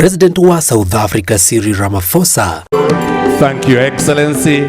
President wa South Africa Cyril Ramaphosa. Thank you, Excellency.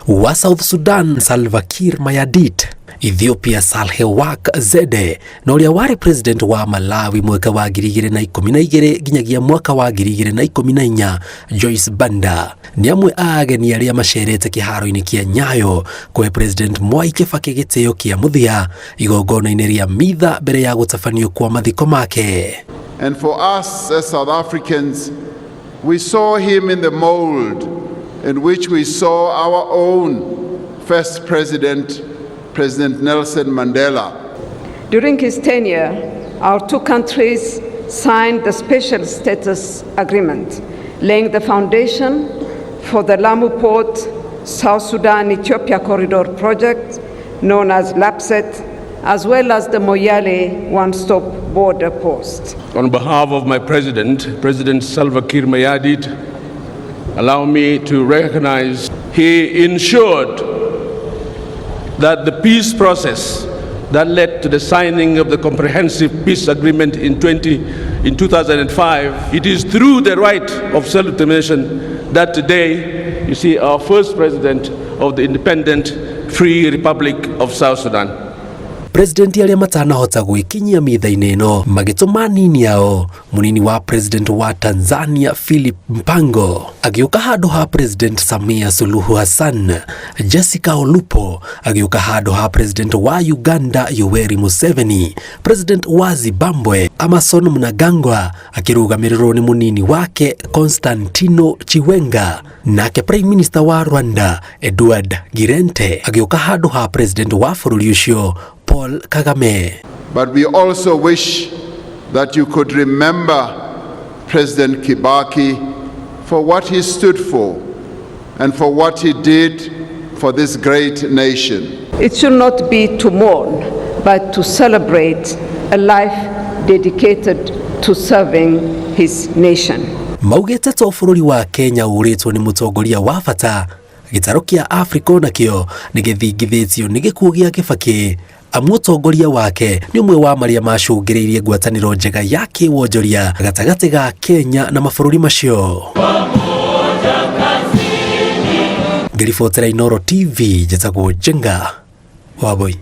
Wa South Sudan Salva Kiir Mayardit. Ethiopia Sahle-Work Zede na uria wari president wa Malawi mwaka wa 2012 ginyagia mwaka wa 2014 Joyce Banda ni amwe ageni aria macerete kiharo-ini kia Nyayo kwe President Mwai Kibaki gitio kia muthia igongona-ini ria mitha mbere ya gutafanio kwa mathiko make. And for us as South Africans, we saw him in the mold in which we saw our own first president, President Nelson Mandela. During his tenure, our two countries signed the Special Status Agreement, laying the foundation for the Lamu Port South Sudan-Ethiopia Corridor project, known as LAPSET, as well as the Moyale One-Stop Border Post. On behalf of my president, President Salva Kiir Mayardit, allow me to recognize he ensured that the peace process that led to the signing of the Comprehensive Peace Agreement in 2005, it is through the right of self-determination that today you see our first president of the independent Free Republic of South Sudan. President aria matanahota gwikinyia mitha-ini ino magituma nini yao munini wa president wa Tanzania Philip Mpango agiuka handu ha President Samia Suluhu Hassan, Jessica Olupo agiuka handu ha President wa Uganda Yoweri Museveni, President wa Zimbabwe Emmerson Mnangagwa akirugamirwo ni munini wake Constantino Chiwenga, nake Prime Minister wa Rwanda Edward Girente agiuka handu ha President wa bururi ucio Paul Kagame. But we also wish that you could remember President Kibaki for what he stood for and for what he did for this great nation. It should not be to mourn, but to celebrate a life dedicated to serving his nation. Maugete to bururi wa Kenya uritwo ni mutongoria wa bata gitaro kia Africa nakio nigithingithitio ni gikuo gia Kibaki. Amutongoria wake ni umwe wa maria macungiriirie ngwataniro njega ya kiwonjoria gatagati ga Kenya na mabũrũri macio. Ngiribotera Inooro TV, njĩtagwo Njenga Waboi.